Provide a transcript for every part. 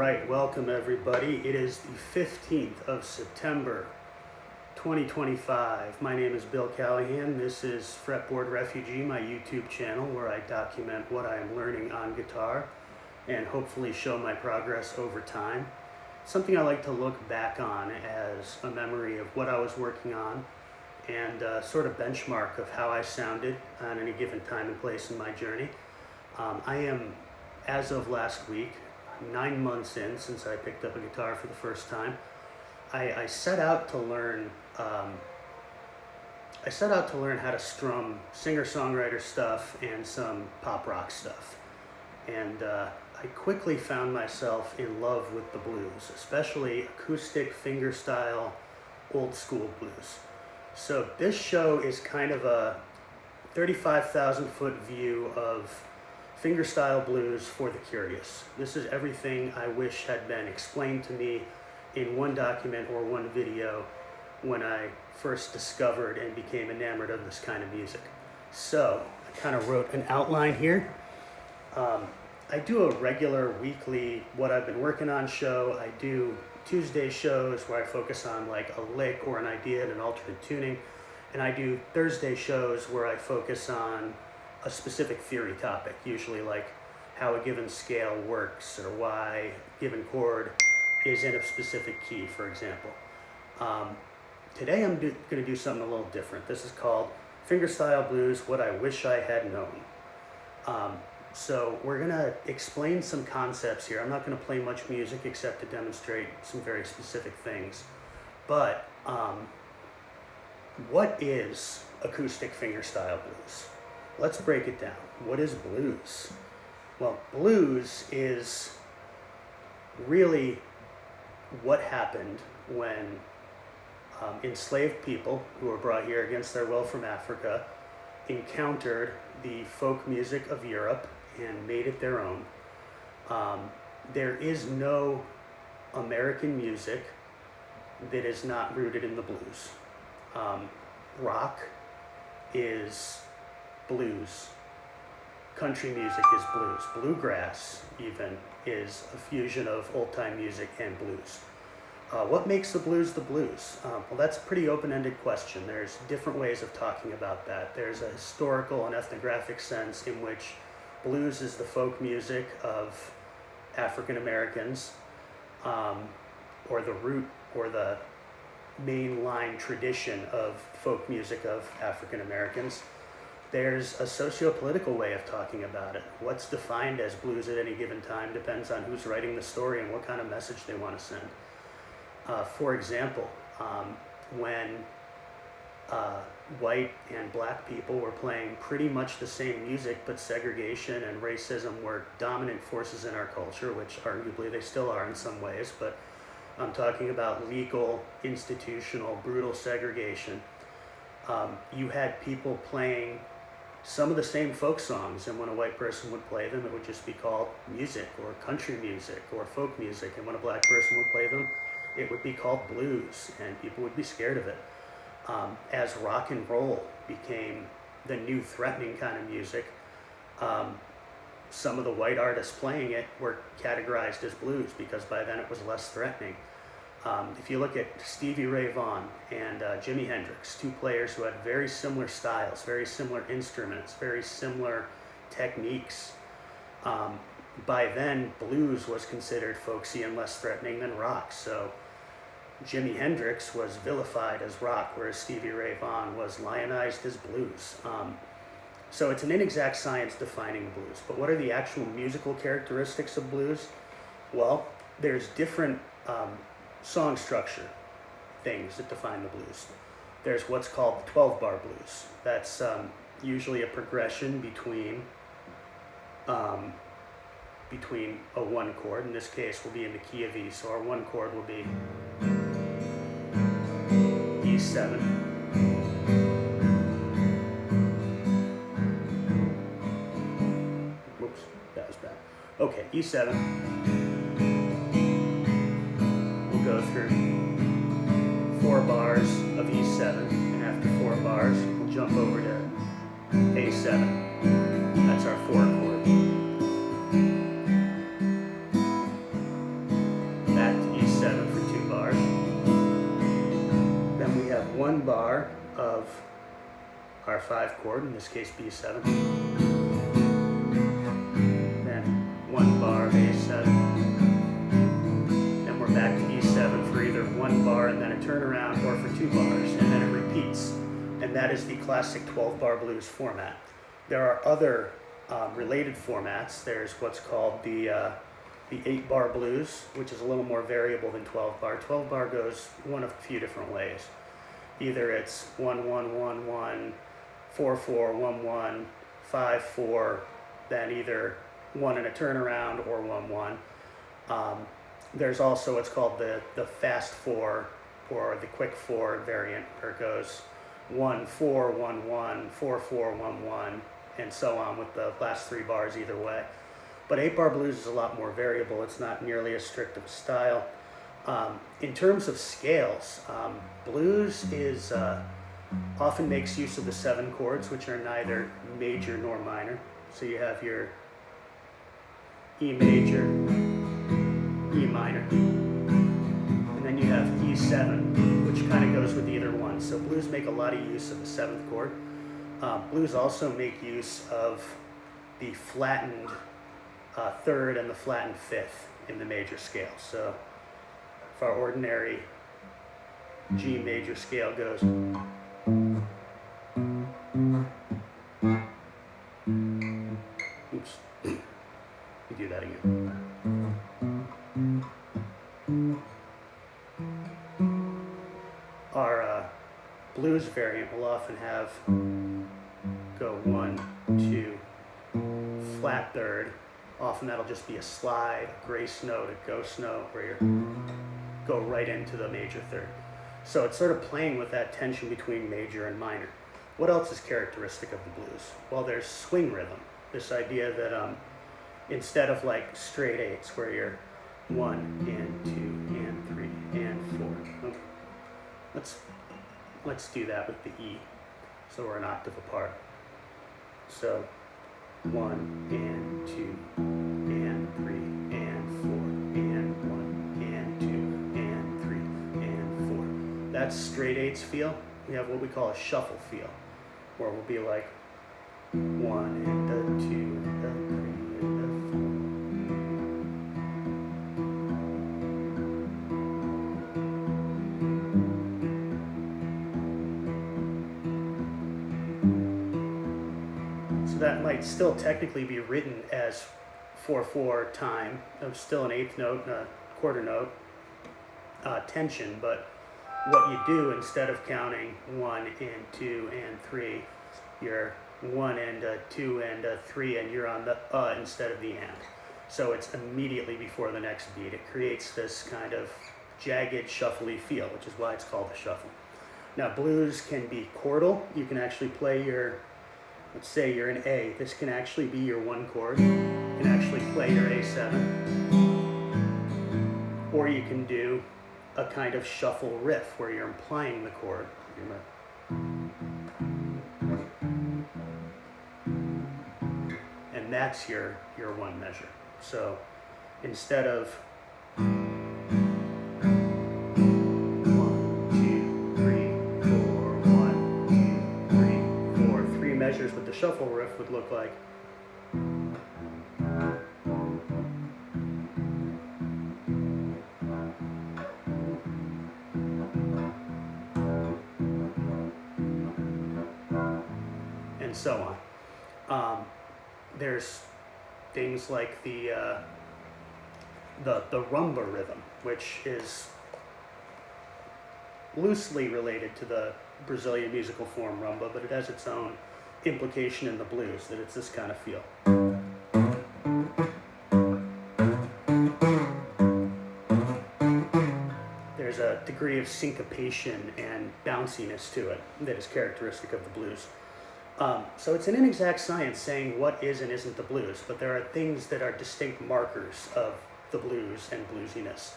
right, welcome everybody. It is the 15th of September, 2025. My name is Bill Callahan. This is Fretboard Refugee, my YouTube channel where I document what I am learning on guitar and hopefully show my progress over time. Something I like to look back on as a memory of what I was working on and sort of benchmark of how I sounded on any given time and place in my journey. I am, as of last week, 9 months in since I picked up a guitar for the first time. I set out to learn how to strum singer-songwriter stuff and some pop rock stuff. And I quickly found myself in love with the blues, especially acoustic, fingerstyle, old school blues. So this show is kind of a 35,000 foot view of fingerstyle blues for the curious. This is everything I wish had been explained to me in one document or one video when I first discovered and became enamored of this kind of music. So I kind of wrote an outline here. I do a regular weekly what I've been working on show. I do Tuesday shows where I focus on like a lick or an idea and an alternate tuning. And I do Thursday shows where I focus on a specific theory topic, usually like how a given scale works or why a given chord is in a specific key, for example. Today I'm going to do something a little different. This is called Fingerstyle Blues, What I Wish I Had Known. So we're going to explain some concepts here. I'm not going to play much music except to demonstrate some very specific things. But what is acoustic fingerstyle blues? Let's break it down. What is blues? Well, blues is really what happened when enslaved people who were brought here against their will from Africa encountered the folk music of Europe and made it their own. There is no American music that is not rooted in the blues. Rock is blues. Country music is blues. Bluegrass even is a fusion of old-time music and blues. What makes the blues the blues? Well, that's a pretty open-ended question. There's different ways of talking about that. There's a historical and ethnographic sense in which blues is the folk music of African Americans, or the root or the mainline tradition of folk music of African Americans. There's a socio-political way of talking about it. What's defined as blues at any given time depends on who's writing the story and what kind of message they want to send. For example, when white and black people were playing pretty much the same music, but segregation and racism were dominant forces in our culture, which arguably they still are in some ways, but I'm talking about legal, institutional, brutal segregation. You had people playing some of the same folk songs, and when a white person would play them, it would just be called music or country music or folk music, and when a black person would play them, it would be called blues, and people would be scared of it. As rock and roll became the new threatening kind of music, some of the white artists playing it were categorized as blues because by then it was less threatening. If you look at Stevie Ray Vaughan and Jimi Hendrix, two players who had very similar styles, very similar instruments, very similar techniques, by then blues was considered folksy and less threatening than rock. So Jimi Hendrix was vilified as rock, whereas Stevie Ray Vaughan was lionized as blues. So it's an inexact science defining the blues. But what are the actual musical characteristics of blues? Well, there's different song structure things that define the blues. There's what's called the 12-bar blues. That's usually a progression between a one chord. In this case, will be in the key of E. So our one chord will be E7. Whoops, that was bad. Okay, E7. We'll go through 4 bars of E7, and after 4 bars, we'll jump over to A7. That's our 4 chord. our 5 chord, in this case B7, then 1 bar A7, then we're back to E7 for either 1 bar and then a turnaround, or for 2 bars, and then it repeats. And that is the classic 12-bar blues format. There are other related formats. There's what's called the 8-bar blues, which is a little more variable than 12-bar. 12-bar goes one of a few different ways. Either it's 1-1-1-1, 4-4-1-1, 5-4, then either 1 and a turnaround, or 1-1. There's also what's called the fast 4 or the quick 4 variant, where it goes 1-4-1-1, 4-4-1-1, and so on, with the last 3 bars either way. But 8-bar blues is a lot more variable. It's not nearly as strict of a style. In terms of scales, blues is often makes use of the 7 chords, which are neither major nor minor. So you have your E major, E minor, and then you have E7, which kind of goes with either one. So blues make a lot of use of the 7th chord. Blues also make use of the flattened 3rd and the flattened 5th in the major scale. So if our ordinary G major scale goes, oops, we do that again. Our blues variant will often have go 1, 2, flat 3rd. Often that'll just be a slide, a grace note, a ghost note, where you go right into the major 3rd. So it's sort of playing with that tension between major and minor. What else is characteristic of the blues? Well, there's swing rhythm. This idea that instead of like straight 8s, where you're 1 and 2 and 3 and 4. Okay. Let's do that with the E, so we're an octave apart. So 1 and 2 and 3 and 4 and 1 and 2 and 3 and 4. That's straight 8s feel. We have what we call a shuffle feel, where we'll be like 1 and a 2 and a 3 and a 4. So that might still technically be written as 4/4 time. It's still an 8th note and a quarter note tension, but what you do, instead of counting 1 and 2 and 3, you're 1 and a 2 and a 3, and you're on the instead of the and. So it's immediately before the next beat. It creates this kind of jagged, shuffly feel, which is why it's called a shuffle. Now, blues can be chordal. You can actually play your, let's say you're in A. This can actually be your 1 chord. You can actually play your A7. Or you can do a kind of shuffle riff where you're implying the chord. And that's your 1 measure. So instead of 1, 2, 3, 4, 1, 2, 3, 4, 3 measures with the shuffle riff would look like. And so on. There's things like the rumba rhythm, which is loosely related to the Brazilian musical form rumba, but it has its own implication in the blues, that it's this kind of feel. There's a degree of syncopation and bounciness to it that is characteristic of the blues. So it's an inexact science saying what is and isn't the blues, but there are things that are distinct markers of the blues and bluesiness.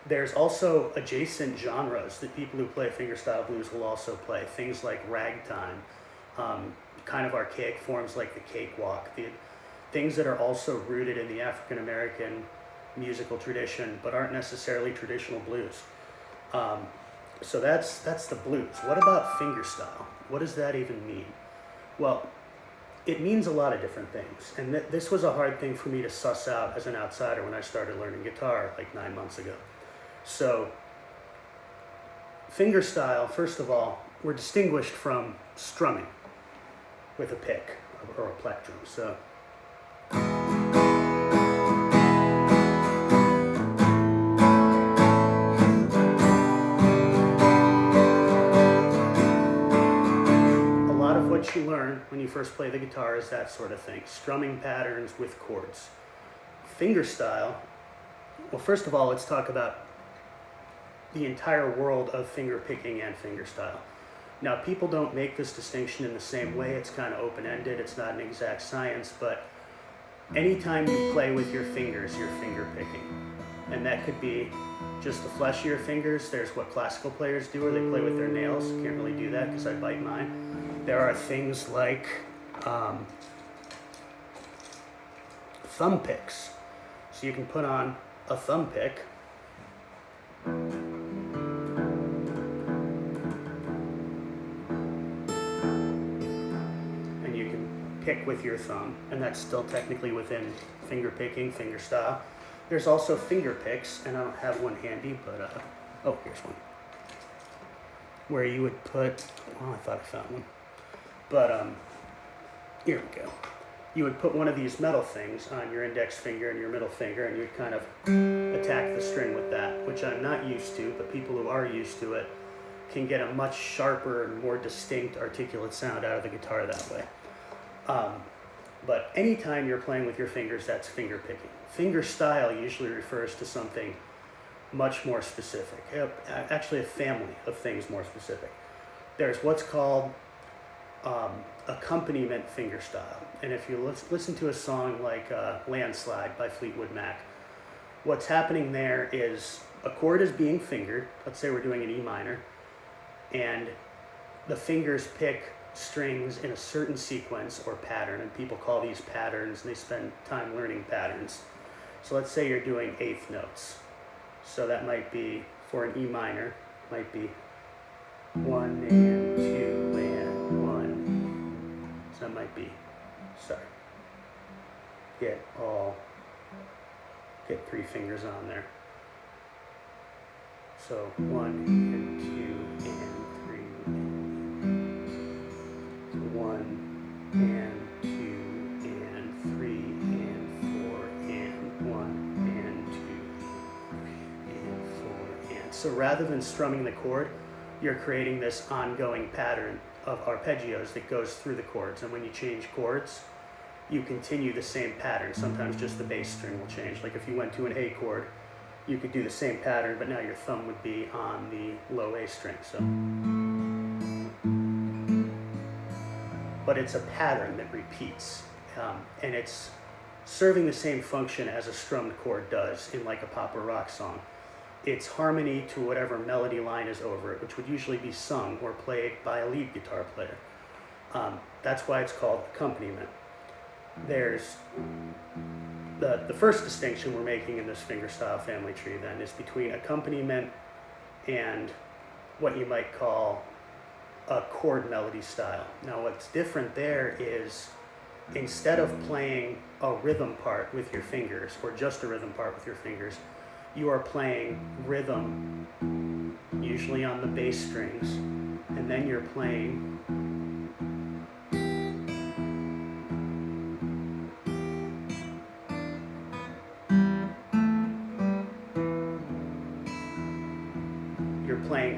There's also adjacent genres that people who play fingerstyle blues will also play. Things like ragtime, kind of archaic forms like the cakewalk, the things that are also rooted in the African American musical tradition but aren't necessarily traditional blues. So that's the blues. What about fingerstyle? What does that even mean? Well, it means a lot of different things. And this was a hard thing for me to suss out as an outsider when I started learning guitar like 9 months ago. So fingerstyle, first of all, we're distinguished from strumming with a pick or a plectrum. So what you learn when you first play the guitar is that sort of thing, strumming patterns with chords. Fingerstyle, well, first of all, let's talk about the entire world of finger picking and fingerstyle. Now, people don't make this distinction in the same way. It's kind of open-ended. It's not an exact science, but anytime you play with your fingers, you're finger picking. And that could be just the flesh of your fingers. There's what classical players do, or they play with their nails. Can't really do that because I bite mine. There are things like thumb picks. So you can put on a thumb pick and you can pick with your thumb, and that's still technically within finger picking, fingerstyle. There's also finger picks, and I don't have one handy, but oh, here's one. Where you would put, oh, I thought I found one. But here we go. You would put one of these metal things on your index finger and your middle finger, and you'd kind of attack the string with that, which I'm not used to, but people who are used to it can get a much sharper and more distinct articulate sound out of the guitar that way. But anytime you're playing with your fingers, that's finger picking. Fingerstyle usually refers to something much more specific, actually a family of things more specific. There's what's called accompaniment fingerstyle. And if you listen to a song like Landslide by Fleetwood Mac, what's happening there is a chord is being fingered. Let's say we're doing an E minor, and the fingers pick strings in a certain sequence or pattern, and people call these patterns, and they spend time learning patterns. So let's say you're doing eighth notes. So that might be, for an E minor, might be 1 and 2 and 1. So that might be, sorry, get 3 fingers on there. So 1 and 2 and 3 and 1 and 2 and 3 and 4 and 1 and 2 and 4 and. So rather than strumming the chord, you're creating this ongoing pattern of arpeggios that goes through the chords. And when you change chords, you continue the same pattern. Sometimes just the bass string will change. Like if you went to an A chord, you could do the same pattern, but now your thumb would be on the low A string. So, but it's a pattern that repeats, and it's serving the same function as a strummed chord does in like a pop or rock song. It's harmony to whatever melody line is over it, which would usually be sung or played by a lead guitar player. That's why it's called accompaniment. There's the first distinction we're making in this fingerstyle family tree then is between accompaniment and what you might call a chord melody style. Now what's different there is instead of playing a rhythm part with your fingers or just a rhythm part with your fingers, you are playing rhythm usually on the bass strings, and then you're playing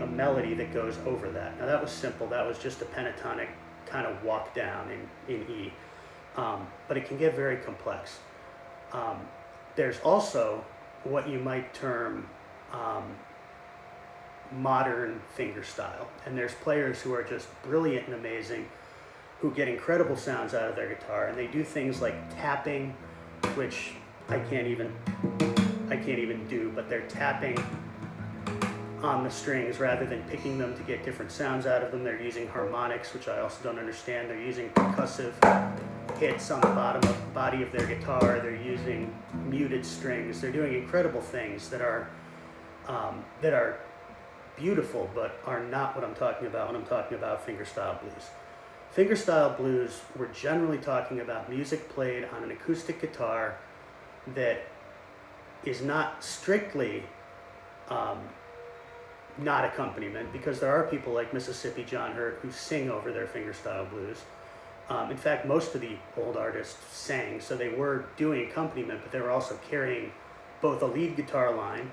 a melody that goes over that. Now that was simple. That was just a pentatonic kind of walk down in E. But it can get very complex. There's also what you might term modern fingerstyle. And there's players who are just brilliant and amazing, who get incredible sounds out of their guitar. And they do things like tapping, which I can't even do, but they're tapping on the strings rather than picking them to get different sounds out of them. They're using harmonics, which I also don't understand. They're using percussive hits on the body of their guitar. They're using muted strings. They're doing incredible things that are beautiful, but are not what I'm talking about when I'm talking about fingerstyle blues. Fingerstyle blues, we're generally talking about music played on an acoustic guitar that is not strictly not accompaniment, because there are people like Mississippi John Hurt who sing over their fingerstyle blues. In fact, most of the old artists sang, so they were doing accompaniment, but they were also carrying both a lead guitar line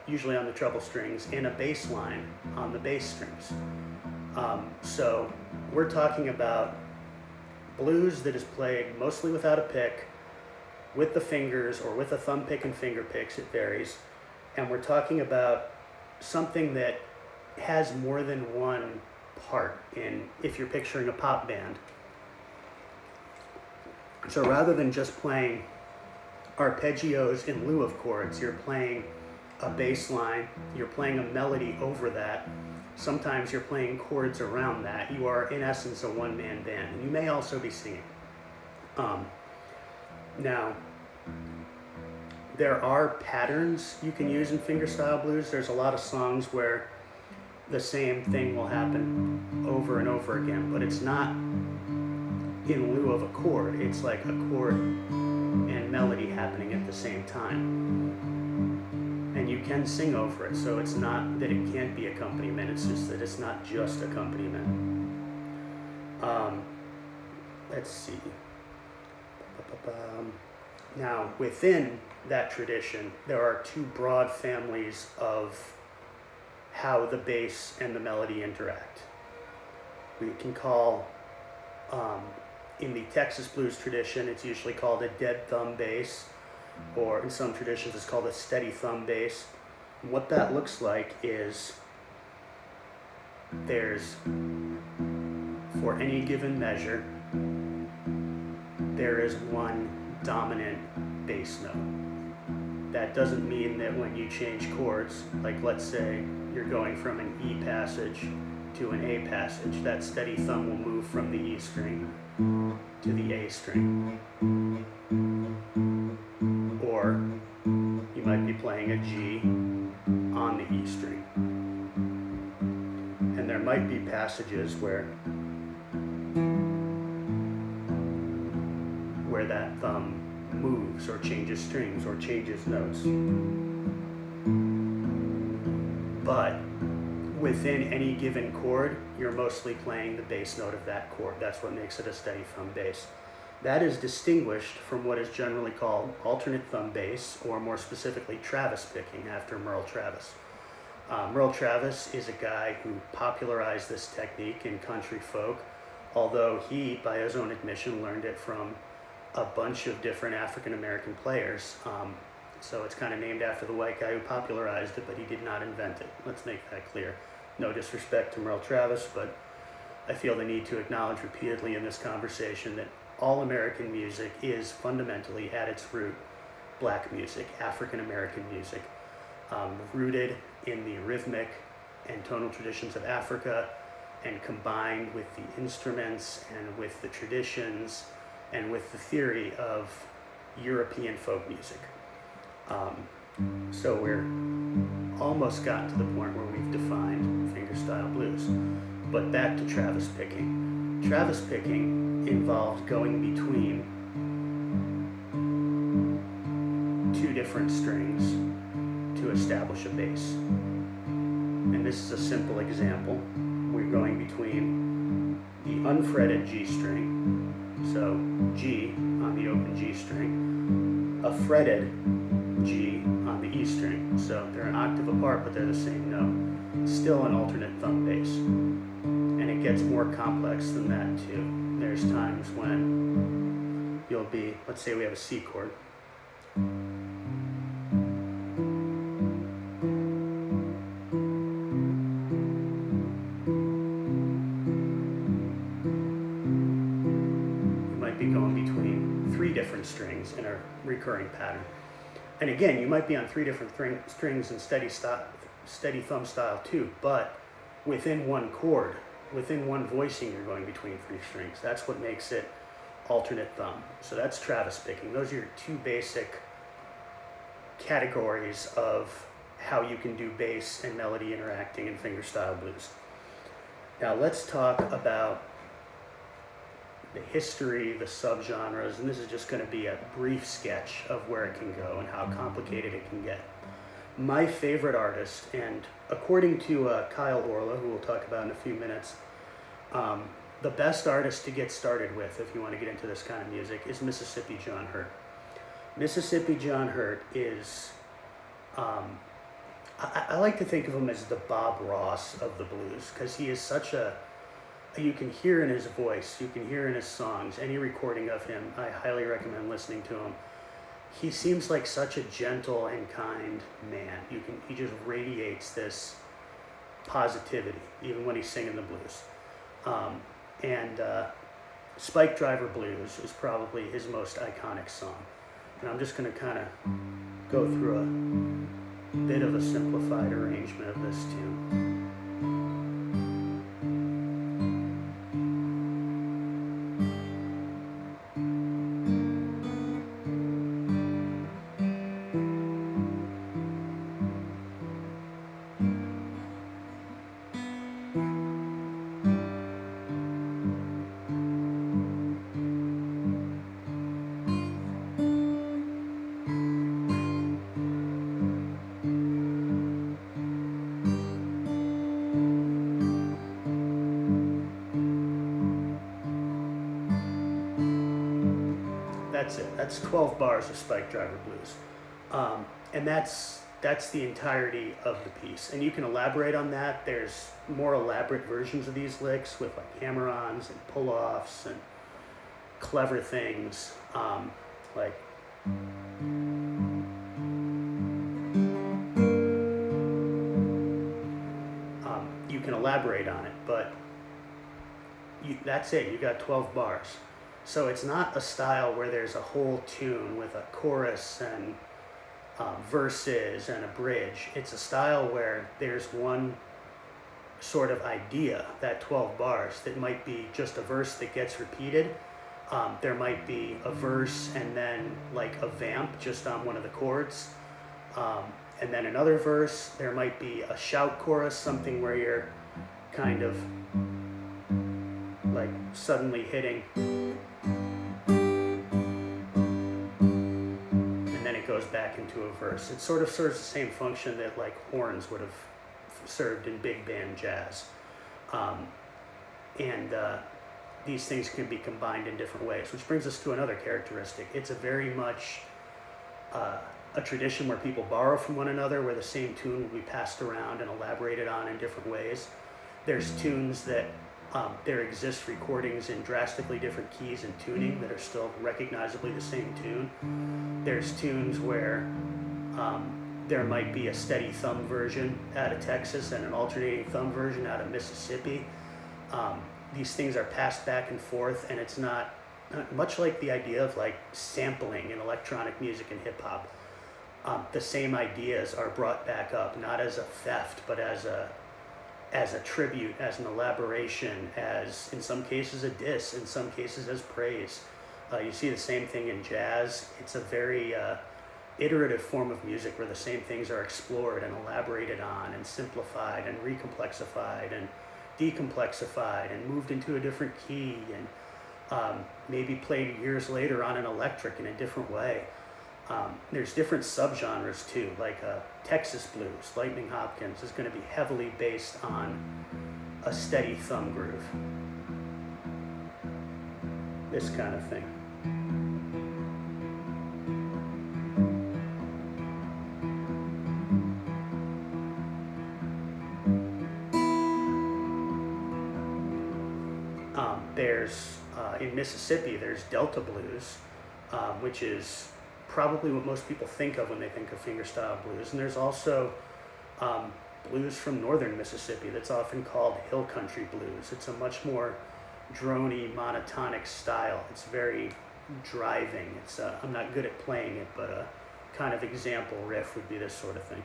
usually on the treble strings, and a bass line on the bass strings. So we're talking about blues that is played mostly without a pick, with the fingers, or with a thumb pick and finger picks, it varies. And we're talking about something that has more than one part if you're picturing a pop band. So rather than just playing arpeggios in lieu of chords, you're playing a bass line, you're playing a melody over that. Sometimes you're playing chords around that. You are, in essence, a one-man band. And you may also be singing. Now, there are patterns you can use in fingerstyle blues. There's a lot of songs where the same thing will happen over and over again, but it's not in lieu of a chord. It's like a chord and melody happening at the same time. And you can sing over it, so it's not that it can't be accompaniment, it's just that it's not just accompaniment. Let's see. Now, within that tradition, there are two broad families of how the bass and the melody interact. We can call, in the Texas blues tradition, it's usually called a dead thumb bass, or in some traditions it's called a steady thumb bass. And what that looks like is there's, for any given measure, there is one dominant bass note. That doesn't mean that when you change chords, like let's say you're going from an E passage to an A passage, that steady thumb will move from the E string to the A string. Or you might be playing a G on the E string. And there might be passages where that thumb moves or changes strings or changes notes. But within any given chord, you're mostly playing the bass note of that chord. That's what makes it a steady thumb bass. That is distinguished from what is generally called alternate thumb bass, or more specifically Travis picking, after Merle Travis. Merle Travis is a guy who popularized this technique in country folk, although he, by his own admission, learned it from a bunch of different African American players. So it's kind of named after the white guy who popularized it, but he did not invent it. Let's make that clear. No disrespect to Merle Travis, but I feel the need to acknowledge repeatedly in this conversation that all American music is fundamentally, at its root, black music, African American music, rooted in the rhythmic and tonal traditions of Africa, and combined with the instruments and with the traditions and with the theory of European folk music. So we're almost gotten to the point where we've defined fingerstyle blues. But back to Travis picking. Travis picking involves going between two different strings to establish a bass. And this is a simple example. We're going between the unfretted G string, so G on the open G string, a fretted G on the E string. So they're an octave apart, but they're the same note. Still an alternate thumb bass. And it gets more complex than that too. There's times when you'll be, let's say we have a C chord. Different strings in a recurring pattern. And again, you might be on three different strings in steady thumb style too, but within one chord, within one voicing, you're going between three strings. That's what makes it alternate thumb. So that's Travis picking. Those are your two basic categories of how you can do bass and melody interacting in fingerstyle blues. Now let's talk about the history, the subgenres, and this is just going to be a brief sketch of where it can go and how complicated it can get. My favorite artist, and according to Kyle Orla, who we'll talk about in a few minutes, the best artist to get started with if you want to get into this kind of music is Mississippi John Hurt. Mississippi John Hurt is, I like to think of him as the Bob Ross of the blues, because he is such a, you can hear in his voice, you can hear in his songs, any recording of him, I highly recommend listening to him. He seems like such a gentle and kind man. He just radiates this positivity, even when he's singing the blues. Spike Driver Blues is probably his most iconic song. And I'm just going to kind of go through a bit of a simplified arrangement of this tune. That's it. That's 12 bars of Spike Driver Blues. And that's the entirety of the piece. And you can elaborate on that. There's more elaborate versions of these licks with like hammer-ons and pull-offs and clever things. You can elaborate on it, but that's it. You got 12 bars. So it's not a style where there's a whole tune with a chorus and verses and a bridge. It's a style where there's one sort of idea, that 12 bars, that might be just a verse that gets repeated. There might be a verse and then like a vamp just on one of the chords. And then another verse, there might be a shout chorus, something where you're kind of like suddenly hitting, and then it goes back into a verse. It sort of serves the same function that like horns would have served in big band jazz. These things can be combined in different ways, which brings us to another characteristic. It's a very much a tradition where people borrow from one another, where the same tune will be passed around and elaborated on in different ways. There's tunes that there exist recordings in drastically different keys and tuning that are still recognizably the same tune. There's tunes where there might be a steady thumb version out of Texas and an alternating thumb version out of Mississippi. These things are passed back and forth, and it's not much like the idea of like sampling in electronic music and hip hop. The same ideas are brought back up, not as a theft, but as a tribute, as an elaboration, as in some cases a diss, in some cases as praise. You see the same thing in jazz. It's a very iterative form of music where the same things are explored and elaborated on and simplified and recomplexified and decomplexified and moved into a different key and maybe played years later on an electric in a different way. There's different subgenres too, like Texas blues. Lightning Hopkins is going to be heavily based on a steady thumb groove. This kind of thing. In Mississippi, there's Delta blues, which is probably what most people think of when they think of fingerstyle blues. And there's also blues from northern Mississippi that's often called hill country blues. It's a much more drony, monotonic style. It's very driving. It's I'm not good at playing it, but a kind of example riff would be this sort of thing.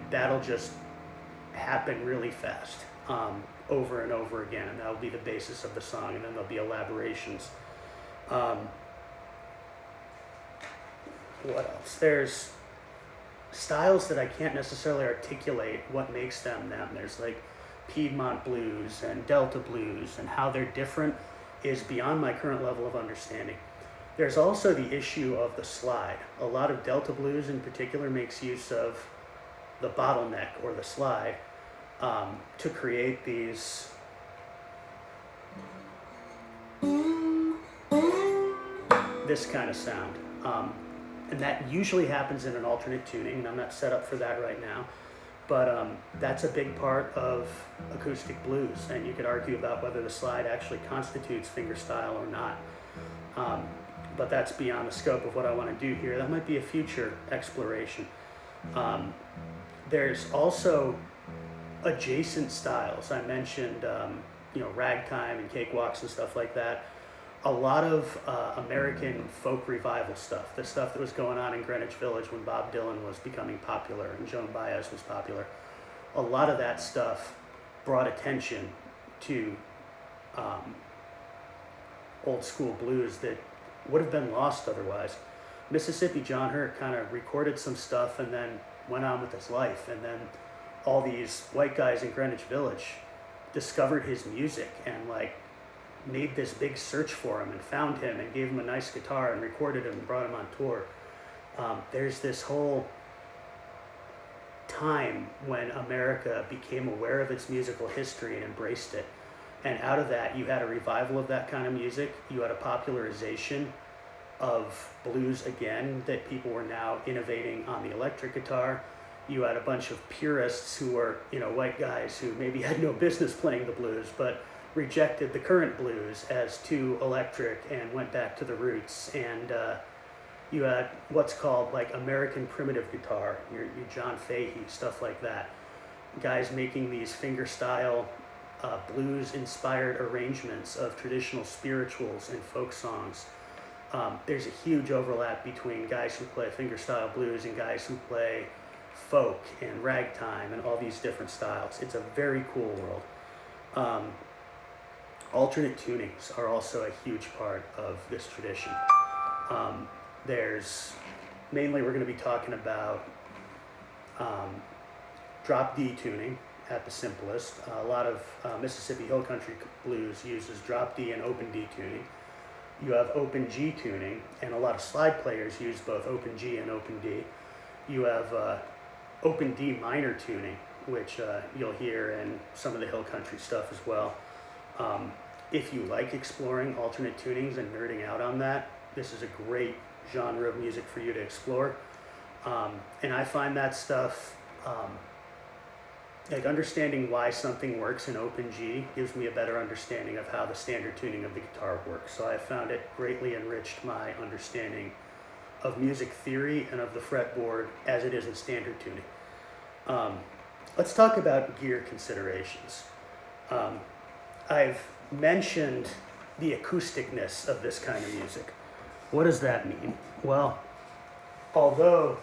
That'll just happen really fast. over and over again, and that'll be the basis of the song, and then there'll be elaborations. What else? There's styles that I can't necessarily articulate what makes them them. There's like Piedmont blues and Delta blues, and how they're different is beyond my current level of understanding. There's also the issue of the slide. A lot of Delta blues in particular makes use of the bottleneck or the slide to create these this kind of sound. And that usually happens in an alternate tuning, and I'm not set up for that right now. But that's a big part of acoustic blues, and you could argue about whether the slide actually constitutes fingerstyle or not. But that's beyond the scope of what I want to do here. That might be a future exploration. There's also adjacent styles. I mentioned, ragtime and cakewalks and stuff like that. A lot of American folk revival stuff, the stuff that was going on in Greenwich Village when Bob Dylan was becoming popular and Joan Baez was popular. A lot of that stuff brought attention to old school blues that would have been lost otherwise. Mississippi John Hurt kind of recorded some stuff and then went on with his life, and then all these white guys in Greenwich Village discovered his music and made this big search for him and found him and gave him a nice guitar and recorded him and brought him on tour. There's this whole time when America became aware of its musical history and embraced it. And out of that, you had a revival of that kind of music. You had a popularization of blues again, that people were now innovating on the electric guitar. You had a bunch of purists who were, white guys who maybe had no business playing the blues, but rejected the current blues as too electric and went back to the roots. And you had what's called American primitive guitar, your John Fahey, stuff like that. Guys making these fingerstyle blues-inspired arrangements of traditional spirituals and folk songs. There's a huge overlap between guys who play fingerstyle blues and guys who play folk and ragtime and all these different styles. It's a very cool world. Alternate tunings are also a huge part of this tradition. Mainly we're going to be talking about drop D tuning at the simplest. A lot of Mississippi Hill Country blues uses drop D and open D tuning. You have open G tuning, and a lot of slide players use both open G and open D. You have open D minor tuning, which you'll hear in some of the Hill Country stuff as well. If you like exploring alternate tunings and nerding out on that, this is a great genre of music for you to explore. And I find that stuff, understanding why something works in open G gives me a better understanding of how the standard tuning of the guitar works. So I found it greatly enriched my understanding of music theory and of the fretboard as it is in standard tuning. Let's talk about gear considerations. I've mentioned the acousticness of this kind of music. What does that mean? Well, although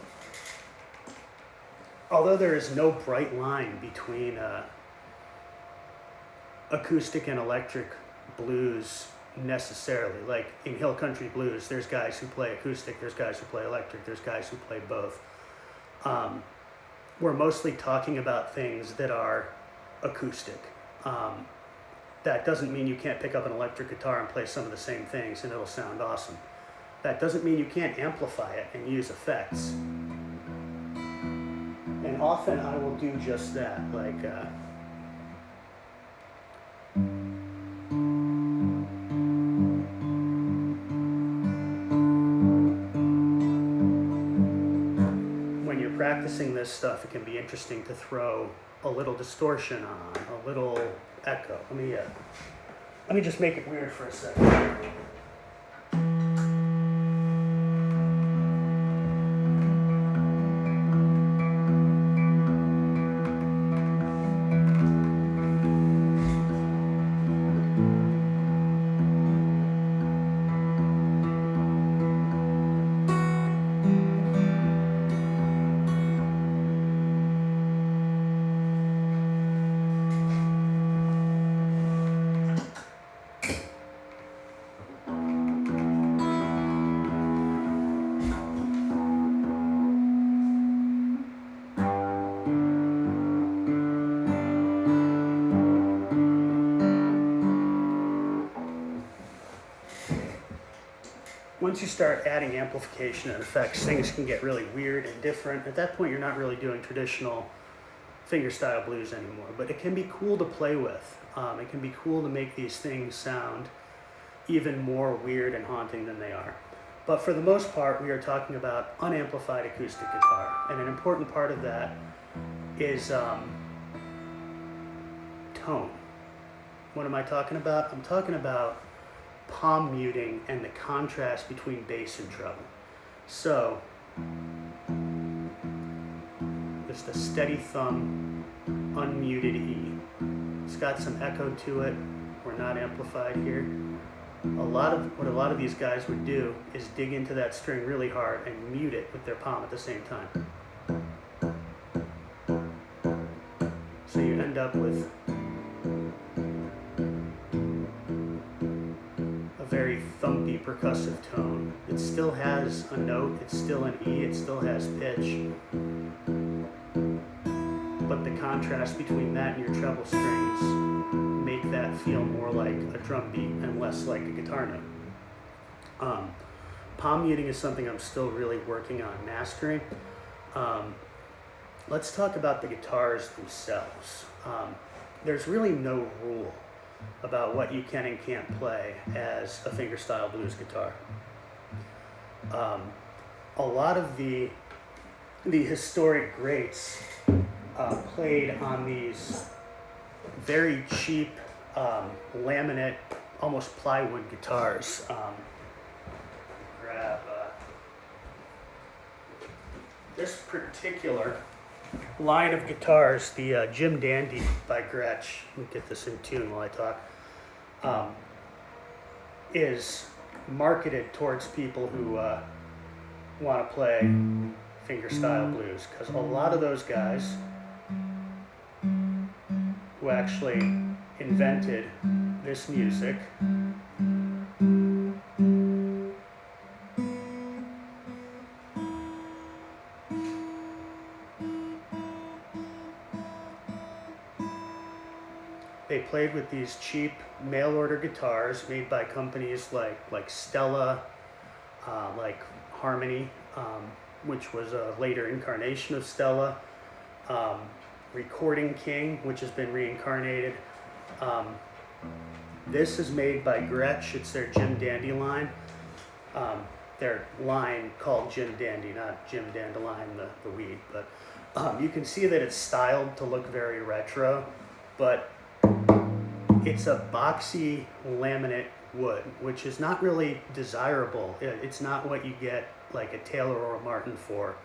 there is no bright line between acoustic and electric blues necessarily, like in Hill Country blues, there's guys who play acoustic, there's guys who play electric, there's guys who play both. We're mostly talking about things that are acoustic. That doesn't mean you can't pick up an electric guitar and play some of the same things and it'll sound awesome. That doesn't mean you can't amplify it and use effects. And often I will do just that, when you're practicing this stuff, it can be interesting to throw a little distortion on, a little echo. Let me just make it weird for a second. once you start adding amplification and effects, things can get really weird and different. At that point, you're not really doing traditional fingerstyle blues anymore, but it can be cool to play with. It can be cool to make these things sound even more weird and haunting than they are. But for the most part, we are talking about unamplified acoustic guitar, and an important part of that is tone. What am I talking about? I'm talking about palm muting and the contrast between bass and treble. So, just a steady thumb, unmuted E. It's got some echo to it. We're not amplified here. What a lot of these guys would do is dig into that string really hard and mute it with their palm at the same time. So you end up with a very thumpy percussive tone. It still has a note, it's still an E, it still has pitch. But the contrast between that and your treble strings make that feel more like a drum beat and less like a guitar note. Palm muting is something I'm still really working on mastering. Let's talk about the guitars themselves. There's really no rule about what you can and can't play as a fingerstyle blues guitar. A lot of the historic greats played on these very cheap laminate, almost plywood guitars. Grab this particular line of guitars, the Jim Dandy by Gretsch. Let me get this in tune while I talk. Is marketed towards people who want to play fingerstyle blues, because a lot of those guys who actually invented this music they played with these cheap mail order guitars made by companies like Stella, like Harmony, which was a later incarnation of Stella, Recording King, which has been reincarnated. This is made by Gretsch. It's their Jim Dandy line. Their line called Jim Dandy, not Jim Dandelion, the weed. But you can see that it's styled to look very retro, but it's a boxy laminate wood, which is not really desirable. It's not what you get like a Taylor or a Martin for,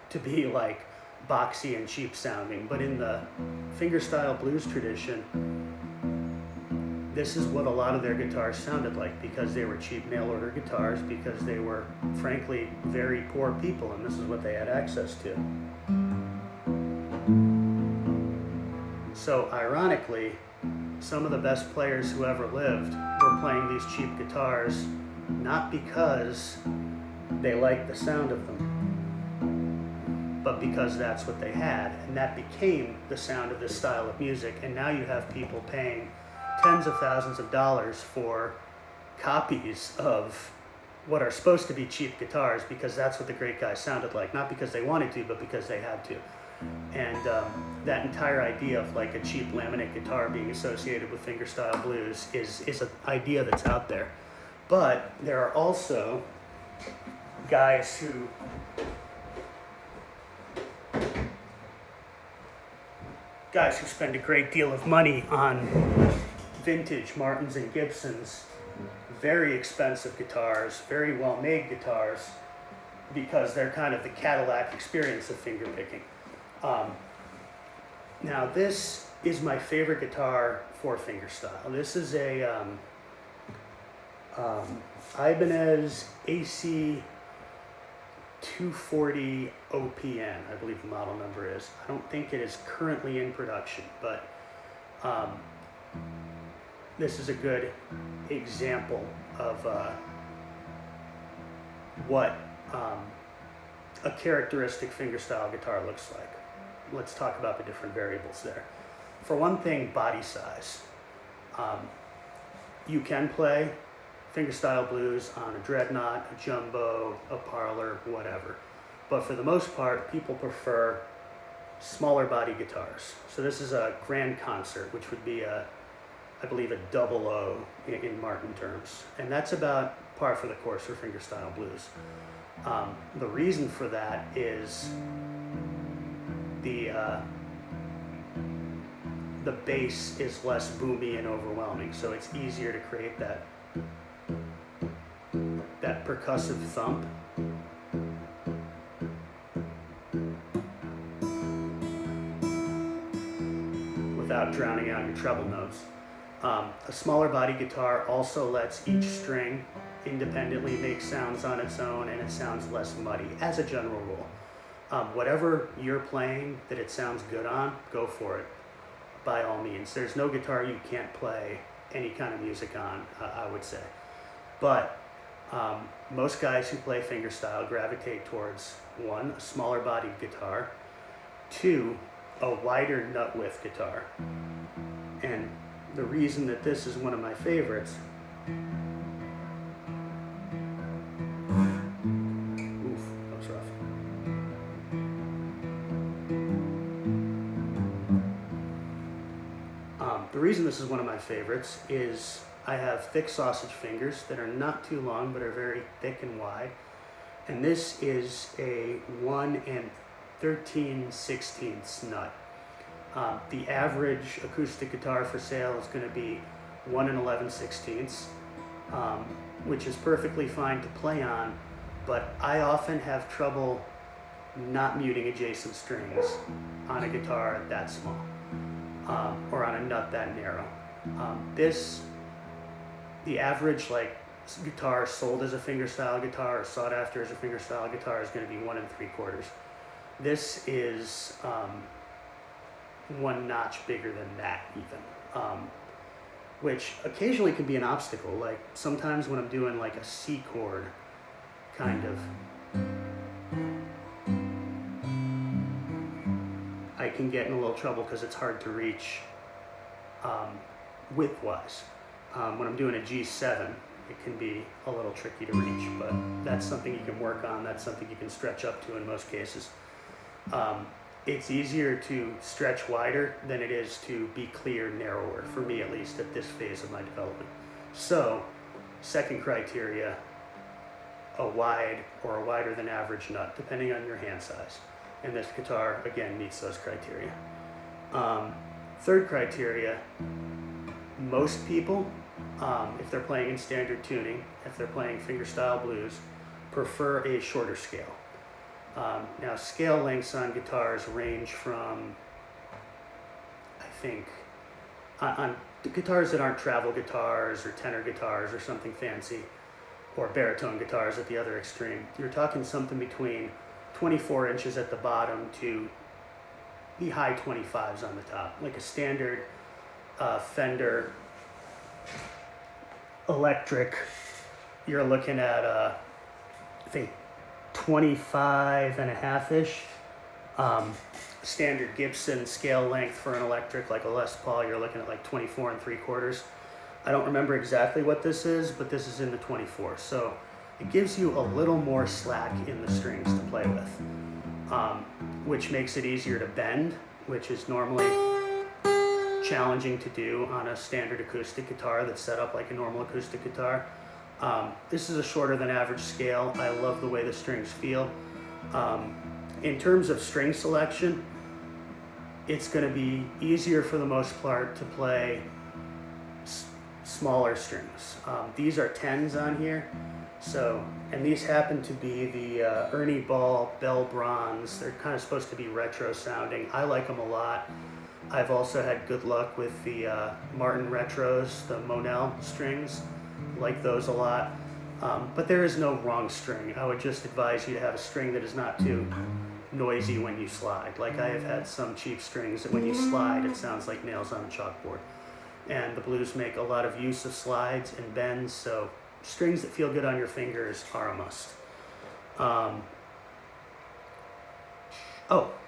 to be like boxy and cheap sounding. But in the fingerstyle blues tradition, this is what a lot of their guitars sounded like, because they were cheap mail order guitars, because they were frankly very poor people, and this is what they had access to. So ironically, some of the best players who ever lived were playing these cheap guitars not because they liked the sound of them, but because that's what they had, and that became the sound of this style of music. And now you have people paying tens of thousands of dollars for copies of what are supposed to be cheap guitars, because that's what the great guys sounded like, not because they wanted to, but because they had to. And that entire idea of like a cheap laminate guitar being associated with fingerstyle blues is an idea that's out there. But there are also guys who spend a great deal of money on vintage Martins and Gibsons, very expensive guitars, very well-made guitars, because they're kind of the Cadillac experience of fingerpicking. Now this is my favorite guitar for fingerstyle. This is a Ibanez AC 240 OPN, I believe the model number is. I don't think it is currently in production, but this is a good example of what a characteristic fingerstyle guitar looks like. Let's talk about the different variables there. For one thing, body size. You can play fingerstyle blues on a dreadnought, a jumbo, a parlor, whatever. But for the most part, people prefer smaller body guitars. So this is a grand concert, which would be I believe a double O in Martin terms. And that's about par for the course for fingerstyle blues. The reason for that is the bass is less boomy and overwhelming, so it's easier to create that percussive thump. Without drowning out your treble notes. A smaller body guitar also lets each string independently make sounds on its own, and it sounds less muddy, as a general rule. Whatever you're playing that it sounds good on, go for it, by all means. There's no guitar you can't play any kind of music on, I would say. But most guys who play fingerstyle gravitate towards, one, a smaller bodied guitar, two, a wider nut width guitar. And the reason that this is one of my favorites, oof, that was rough. The reason this is one of my favorites is I have thick sausage fingers that are not too long but are very thick and wide. And this is a 1 13/16 nut. The average acoustic guitar for sale is going to be 1 11/16, which is perfectly fine to play on, but I often have trouble not muting adjacent strings on a guitar that small, or on a nut that narrow. The average guitar sold as a fingerstyle guitar or sought after as a fingerstyle guitar is going to be 1 3/4. This is 1 notch bigger than that even, which occasionally can be an obstacle. Like sometimes when I'm doing like a C chord kind of, I can get in a little trouble because it's hard to reach width-wise. When I'm doing a G7, it can be a little tricky to reach, but that's something you can work on. That's something you can stretch up to in most cases. It's easier to stretch wider than it is to be clear narrower, for me at least, at this phase of my development. So, second criteria, a wide or a wider than average nut, depending on your hand size. And this guitar, again, meets those criteria. Third criteria, most people, if they're playing in standard tuning, if they're playing fingerstyle blues, prefer a shorter scale. Now, scale lengths on guitars range from, I think, on guitars that aren't travel guitars or tenor guitars or something fancy, or baritone guitars at the other extreme, you're talking something between 24 inches at the bottom to the high 25s on the top. Like a standard Fender electric, you're looking at, I think, 25.5-ish. Standard Gibson scale length for an electric, like a Les Paul, you're looking at like 24 3/4. I don't remember exactly what this is, but this is in the 24. So it gives you a little more slack in the strings to play with, which makes it easier to bend, which is normally challenging to do on a standard acoustic guitar that's set up like a normal acoustic guitar. This is a shorter than average scale. I love the way the strings feel. In terms of string selection, it's going to be easier for the most part to play smaller strings. These are 10s on here, and these happen to be the Ernie Ball Bell Bronze. They're kind of supposed to be retro sounding. I like them a lot. I've also had good luck with the Martin Retros, the Monel strings. Like those a lot, but there is no wrong string. I would just advise you to have a string that is not too noisy when you slide. Like I have had some cheap strings that when you slide it sounds like nails on a chalkboard, and the blues make a lot of use of slides and bends, so strings that feel good on your fingers are a must.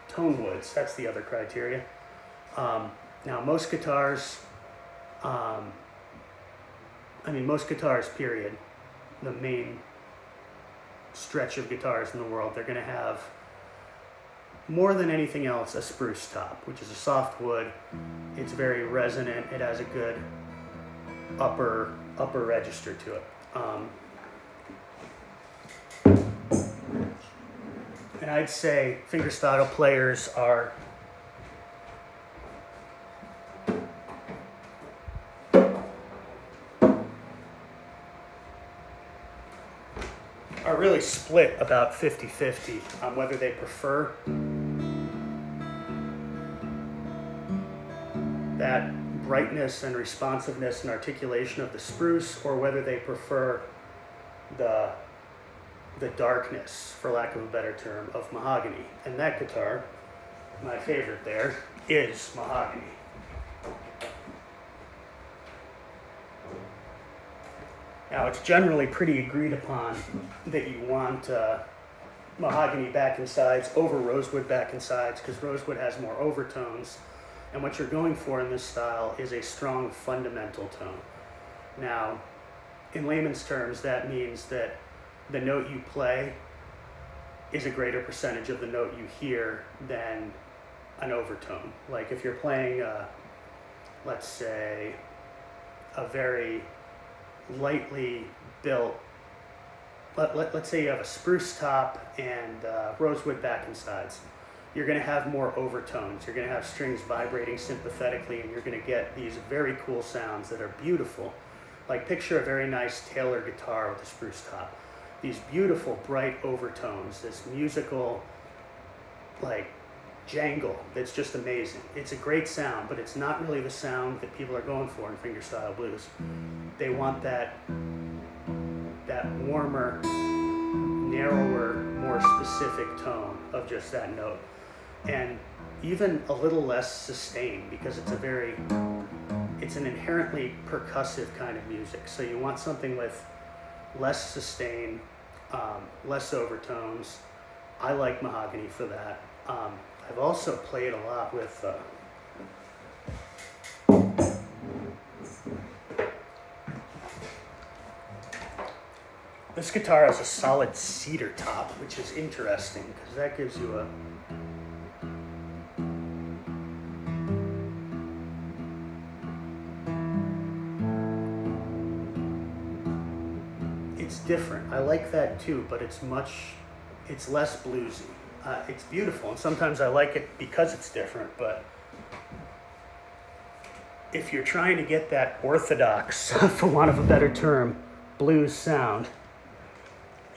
Tone woods, that's the other criteria. Now most guitars I mean, most guitars, period, the main stretch of guitars in the world, they're going to have, more than anything else, a spruce top, which is a soft wood. It's very resonant. It has a good upper register to it. And I'd say fingerstyle players are really split about 50-50 on whether they prefer that brightness and responsiveness and articulation of the spruce, or whether they prefer the darkness, for lack of a better term, of mahogany. And that guitar, my favorite there, is mahogany. Now, it's generally pretty agreed upon that you want mahogany backing sides over rosewood backing sides, because rosewood has more overtones. And what you're going for in this style is a strong fundamental tone. Now, in layman's terms, that means that the note you play is a greater percentage of the note you hear than an overtone. Like if you're playing, let's say, a very lightly built, let's say you have a spruce top and rosewood backing sides, you're going to have more overtones. You're going to have strings vibrating sympathetically, and you're going to get these very cool sounds that are beautiful. Like picture a very nice Taylor guitar with a spruce top. These beautiful bright overtones, this musical like jangle that's just amazing. It's a great sound, but it's not really the sound that people are going for in fingerstyle blues. They want that warmer, narrower, more specific tone of just that note. And even a little less sustained, because it's an inherently percussive kind of music. So you want something with less sustain, less overtones. I like mahogany for that. I've also played a lot with this guitar has a solid cedar top, which is interesting because that gives you a it's different. I like that too, but it's less bluesy. It's beautiful, and sometimes I like it because it's different, but if you're trying to get that orthodox, for want of a better term, blues sound,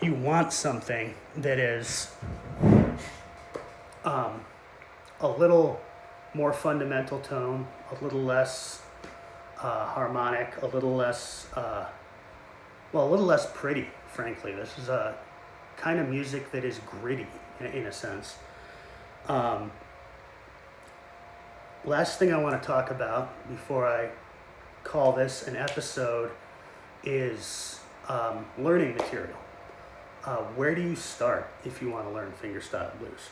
you want something that is a little more fundamental tone, a little less harmonic, a little less pretty, frankly. This is a kind of music that is gritty in a sense. Last thing I want to talk about before I call this an episode is learning material. Where do you start if you want to learn fingerstyle blues?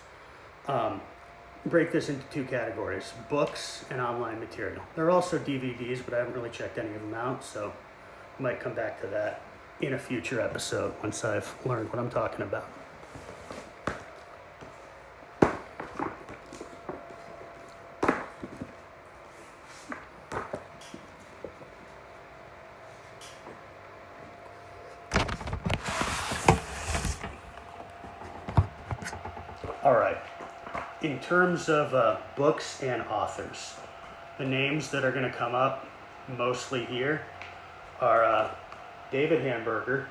Break this into two categories: books and online material. There are also DVDs, but I haven't really checked any of them out, so I might come back to that in a future episode once I've learned what I'm talking about. All right, in terms of books and authors, the names that are going to come up mostly here are David Hamburger.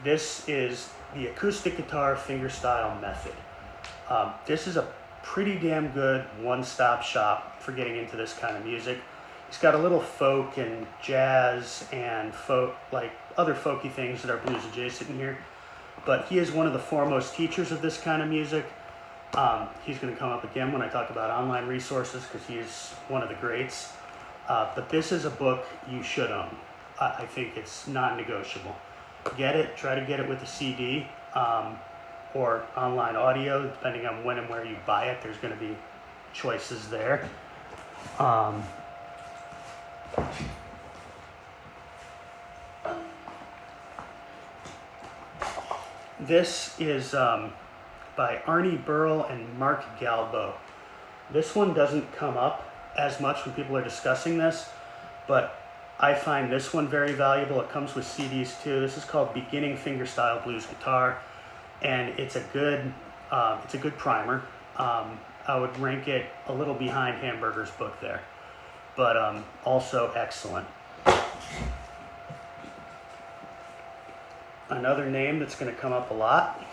This is the acoustic guitar fingerstyle method. This is a pretty damn good one-stop shop for getting into this kind of music. He's got a little folk and jazz and other folky things that are blues adjacent in here. But he is one of the foremost teachers of this kind of music. He's going to come up again when I talk about online resources because he's one of the greats. But this is a book you should own. I think it's non-negotiable. Get it, try to get it with a CD or online audio, depending on when and where you buy it. There's going to be choices there. This is by Arnie Burrell and Mark Galbo. This one doesn't come up as much when people are discussing this, but I find this one very valuable. It comes with CDs too. This is called Beginning Fingerstyle Blues Guitar, and it's a good primer. I would rank it a little behind Hamburger's book there, but also excellent. Another name that's going to come up a lot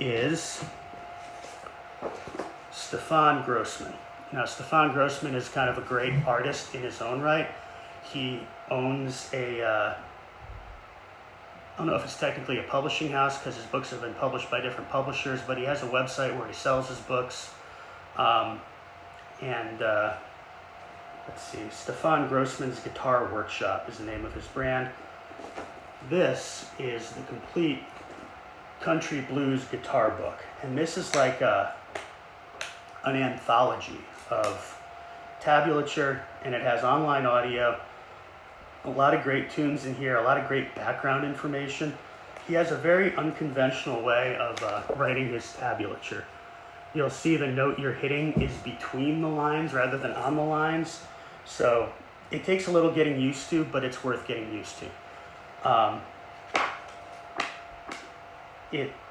is Stefan Grossman. Now, Stefan Grossman is kind of a great artist in his own right. He owns I don't know if it's technically a publishing house because his books have been published by different publishers, but he has a website where he sells his books. Let's see, Stefan Grossman's Guitar Workshop is the name of his brand. This is the complete country blues guitar book, and this is like an anthology of tablature, and it has online audio, a lot of great tunes in here, a lot of great background information. He has a very unconventional way of writing his tablature. You'll see the note you're hitting is between the lines rather than on the lines, so it takes a little getting used to, but it's worth getting used to.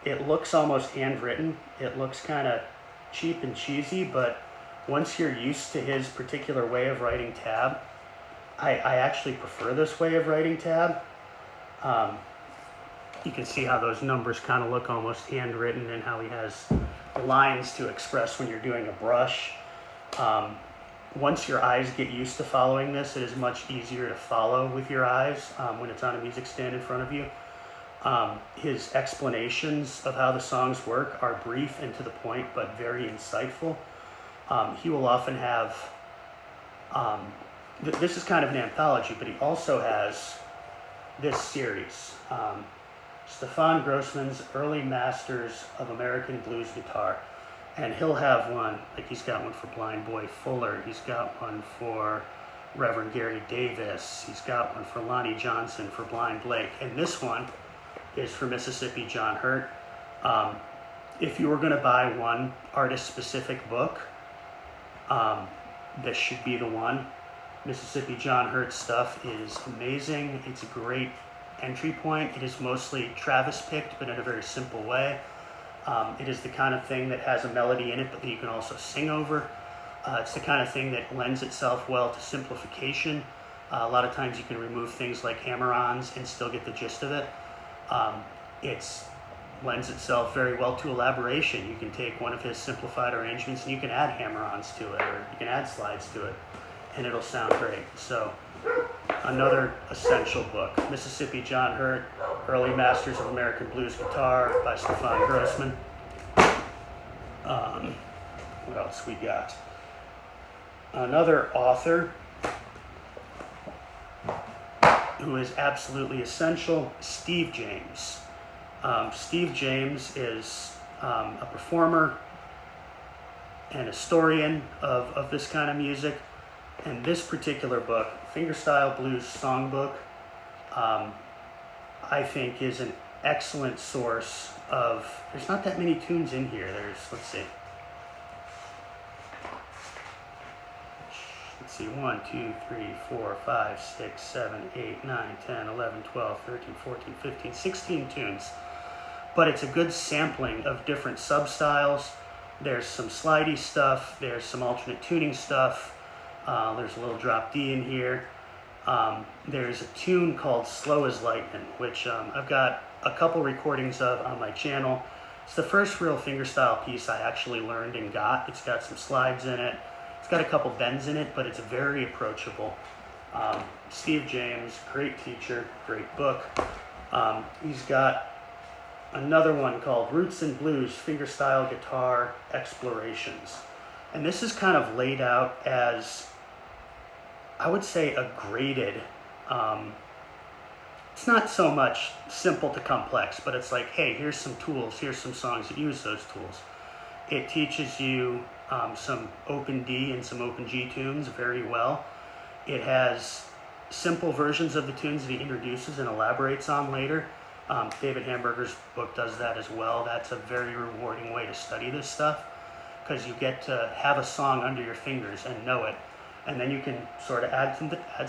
It looks almost handwritten. It looks kind of cheap and cheesy, but once you're used to his particular way of writing tab, I actually prefer this way of writing tab. You can see how those numbers kind of look almost handwritten, and how he has lines to express when you're doing a brush. Once your eyes get used to following this, it is much easier to follow with your eyes when it's on a music stand in front of you. His explanations of how the songs work are brief and to the point, but very insightful. He will often have, this is kind of an anthology, but he also has this series, Stefan Grossman's Early Masters of American Blues Guitar. And he'll have one, like he's got one for Blind Boy Fuller, he's got one for Reverend Gary Davis, he's got one for Lonnie Johnson, for Blind Blake, and this one is for Mississippi John Hurt. If you were going to buy one artist-specific book, this should be the one. Mississippi John Hurt's stuff is amazing. It's a great entry point. It is mostly Travis picked, but in a very simple way. It is the kind of thing that has a melody in it, but that you can also sing over. It's the kind of thing that lends itself well to simplification. A lot of times you can remove things like hammer-ons and still get the gist of it. It lends itself very well to elaboration. You can take one of his simplified arrangements and you can add hammer-ons to it, or you can add slides to it, and it'll sound great. So, another essential book, Mississippi John Hurt, Early Masters of American Blues Guitar by Stefan Grossman. What else we got? Another author who is absolutely essential, Steve James. Steve James is a performer and historian of this kind of music. And this particular book, Fingerstyle Blues Songbook, I think is an excellent source of, there's not that many tunes in here. Let's see, 1, 2, 3, 4, 5, 6, 7, 8, 9, 10, 11, 12, 13, 14, 15, 16 tunes. But it's a good sampling of different substyles. There's some slidey stuff, there's some alternate tuning stuff, there's a little drop D in here. There's a tune called Slow as Lightning, which I've got a couple recordings of on my channel. It's the first real fingerstyle piece I actually learned and got. It's got some slides in it. It's got a couple bends in it, but it's very approachable. Steve James, great teacher, great book. He's got another one called Roots and Blues Fingerstyle Guitar Explorations. And this is kind of laid out as, I would say, a graded, it's not so much simple to complex, but it's like, hey, here's some tools, here's some songs that use those tools. It teaches you some open D and some open G tunes very well. It has simple versions of the tunes that he introduces and elaborates on later, David Hamburger's book does that as well. That's a very rewarding way to study this stuff, because you get to have a song under your fingers and know it, and then you can sort of add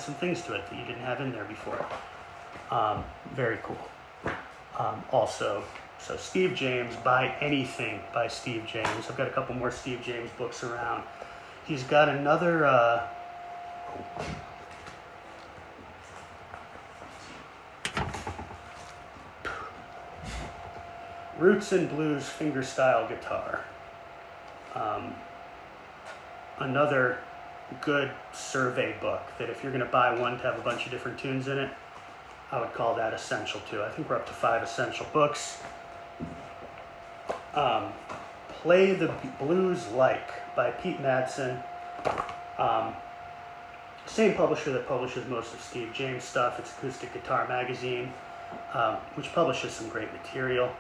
some things to it that you didn't have in there before. Very cool. Also, so Steve James, buy anything by Steve James. I've got a couple more Steve James books around. He's got another Roots and Blues Fingerstyle Guitar. Another good survey book that if you're going to buy one to have a bunch of different tunes in it, I would call that essential too. I think we're up to 5 essential books. Play the Blues Like by Pete Madsen. Same publisher that publishes most of Steve James stuff. It's Acoustic Guitar Magazine, which publishes some great material.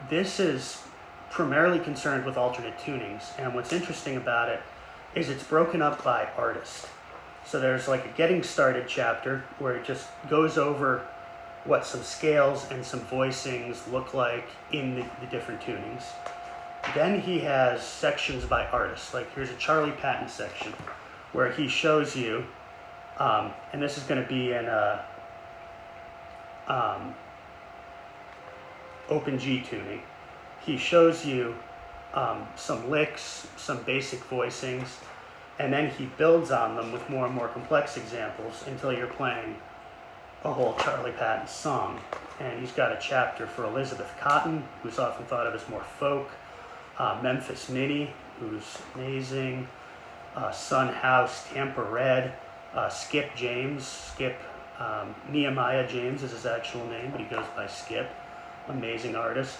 This is primarily concerned with alternate tunings, and what's interesting about it is it's broken up by artist. So there's like a getting started chapter where it just goes over what some scales and some voicings look like in the different tunings. Then he has sections by artists. Like here's a Charlie Patton section where he shows you, and this is going to be in open G tuning. He shows you some licks, some basic voicings, and then he builds on them with more and more complex examples until you're playing a whole Charlie Patton song. And he's got a chapter for Elizabeth Cotten, who's often thought of as more folk, Memphis Minnie, who's amazing, Son House, Tampa Red, Skip James, Nehemiah James is his actual name, but he goes by Skip, amazing artist.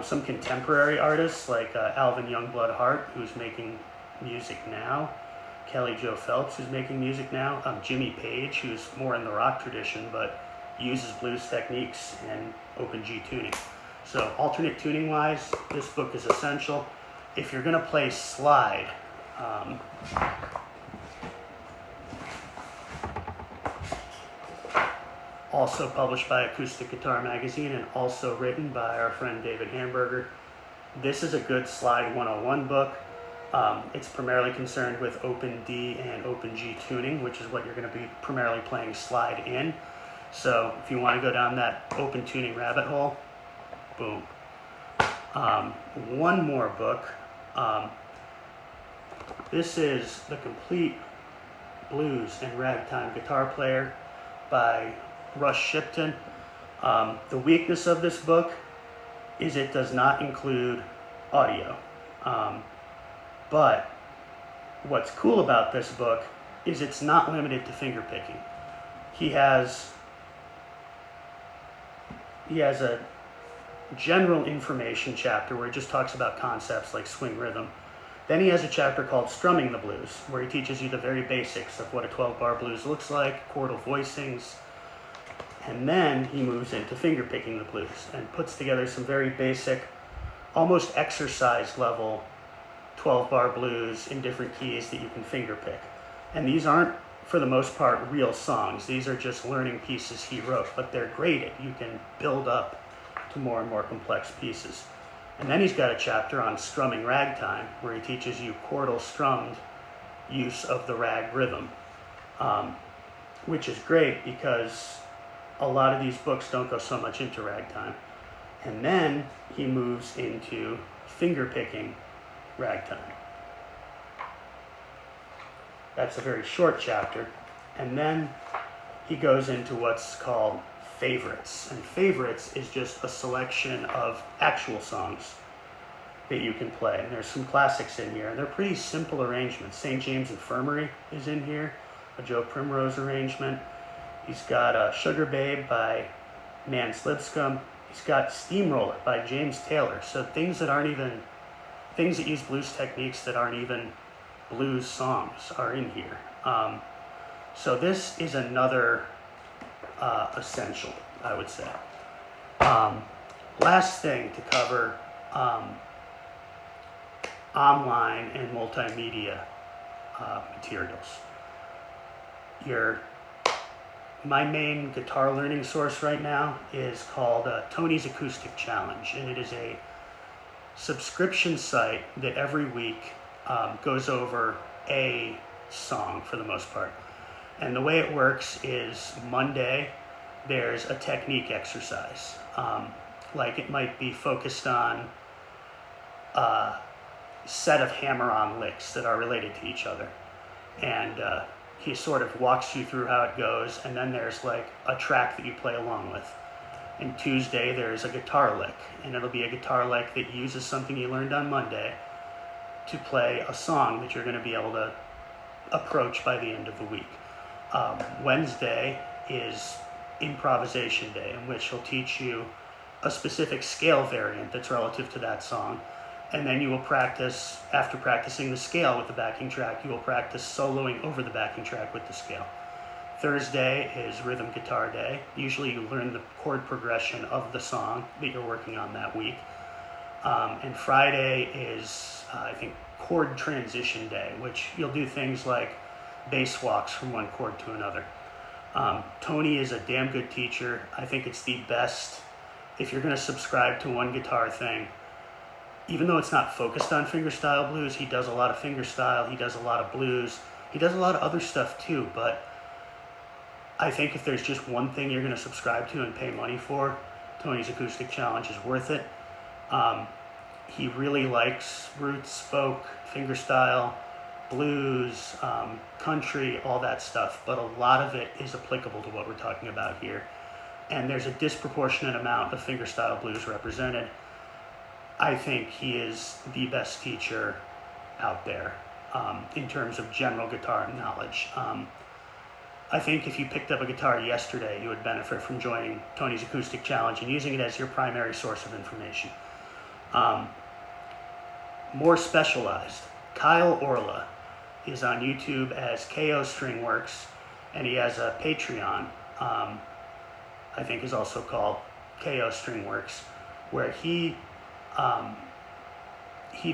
Some contemporary artists like Alvin Youngblood Hart, who's making music now, Kelly Jo Phelps, who's making music now, Jimmy Page, who's more in the rock tradition but uses blues techniques and open G tuning. So alternate tuning wise, this book is essential. If you're going to play slide, also published by Acoustic Guitar Magazine and also written by our friend David Hamburger. This is a good slide 101 book. It's primarily concerned with open D and open G tuning, which is what you're going to be primarily playing slide in. So if you want to go down that open tuning rabbit hole, boom. One more book. This is The Complete Blues and Ragtime Guitar Player by Russ Shipton. The weakness of this book is it does not include audio. But what's cool about this book is it's not limited to finger picking. He has a general information chapter where he just talks about concepts like swing rhythm. Then he has a chapter called Strumming the Blues, where he teaches you the very basics of what a 12-bar blues looks like, chordal voicings, and then he moves into finger picking the blues and puts together some very basic, almost exercise level 12-bar blues in different keys that you can finger pick. And these aren't, for the most part, real songs. These are just learning pieces he wrote, but they're graded. You can build up to more and more complex pieces. And then he's got a chapter on strumming ragtime, where he teaches you chordal strummed use of the rag rhythm, which is great because a lot of these books don't go so much into ragtime. And then he moves into finger picking ragtime. That's a very short chapter. And then he goes into what's called favorites. And favorites is just a selection of actual songs that you can play. And there's some classics in here, and they're pretty simple arrangements. St. James Infirmary is in here, a Joe Primrose arrangement. He's got Sugar Babe by Nance Lipscomb. He's got Steamroller by James Taylor. So things that use blues techniques that aren't even blues songs are in here. So this is another essential, I would say. Last thing to cover, online and multimedia materials. Your my main guitar learning source right now is called Tony's Acoustic Challenge, and it is a subscription site that every week goes over a song for the most part. And the way it works is Monday, there's a technique exercise. Like it might be focused on a set of hammer-on licks that are related to each other. And he sort of walks you through how it goes, and then there's like a track that you play along with. And Tuesday, there's a guitar lick, and it'll be a guitar lick that uses something you learned on Monday to play a song that you're going to be able to approach by the end of the week. Wednesday is improvisation day, in which he'll teach you a specific scale variant that's relative to that song. And then you will practice, after practicing the scale with the backing track, you will practice soloing over the backing track with the scale. Thursday is rhythm guitar day. Usually you learn the chord progression of the song that you're working on that week. And Friday is, I think, chord transition day, which you'll do things like bass walks from one chord to another. Tony is a damn good teacher. I think it's the best if you're going to subscribe to one guitar thing. Even though it's not focused on fingerstyle blues, he does a lot of fingerstyle, he does a lot of blues, he does a lot of other stuff too, but I think if there's just one thing you're going to subscribe to and pay money for, Tony's Acoustic Challenge is worth it. He really likes roots, folk, fingerstyle, blues, country, all that stuff, but a lot of it is applicable to what we're talking about here. And there's a disproportionate amount of fingerstyle blues represented. I think he is the best teacher out there in terms of general guitar knowledge. I think if you picked up a guitar yesterday, you would benefit from joining Tony's Acoustic Challenge and using it as your primary source of information. More specialized, Kyle Orla is on YouTube as KO Stringworks, and he has a Patreon, I think is also called KO Stringworks, where he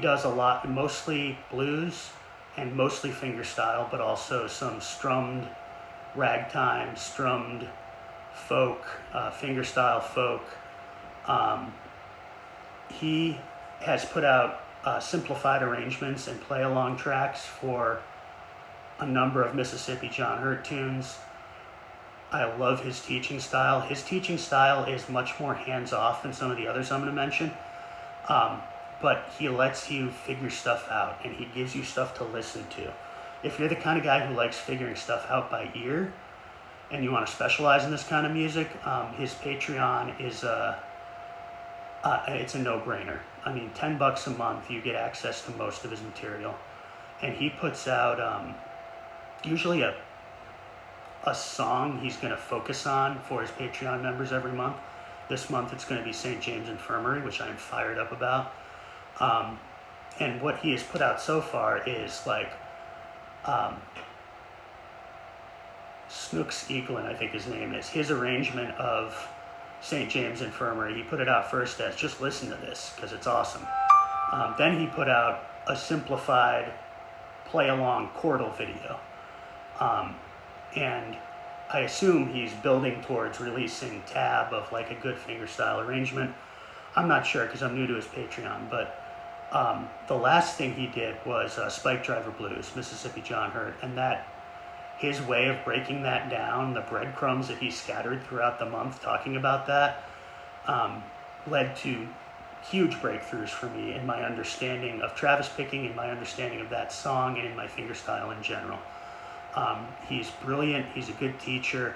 does a lot, mostly blues and mostly fingerstyle, but also some strummed ragtime, strummed folk, fingerstyle folk. He has put out simplified arrangements and play-along tracks for a number of Mississippi John Hurt tunes. I love his teaching style. His teaching style is much more hands-off than some of the others I'm going to mention. But he lets you figure stuff out, and he gives you stuff to listen to. If you're the kind of guy who likes figuring stuff out by ear, and you want to specialize in this kind of music, his Patreon is it's a no-brainer. I mean, $10 a month, you get access to most of his material, and he puts out usually a song he's going to focus on for his Patreon members every month. This month it's going to be St. James Infirmary, which I'm fired up about. And what he has put out so far is like Snooks Eaglin, I think his name is, his arrangement of St. James Infirmary. He put it out first as just listen to this because it's awesome. Then he put out a simplified play-along chordal video. And I assume he's building towards releasing tab of like a good fingerstyle arrangement. I'm not sure because I'm new to his Patreon, but the last thing he did was Spike Driver Blues, Mississippi John Hurt, and that his way of breaking that down, the breadcrumbs that he scattered throughout the month talking about that, led to huge breakthroughs for me in my understanding of Travis picking, in my understanding of that song, and in my fingerstyle in general. He's brilliant. He's a good teacher.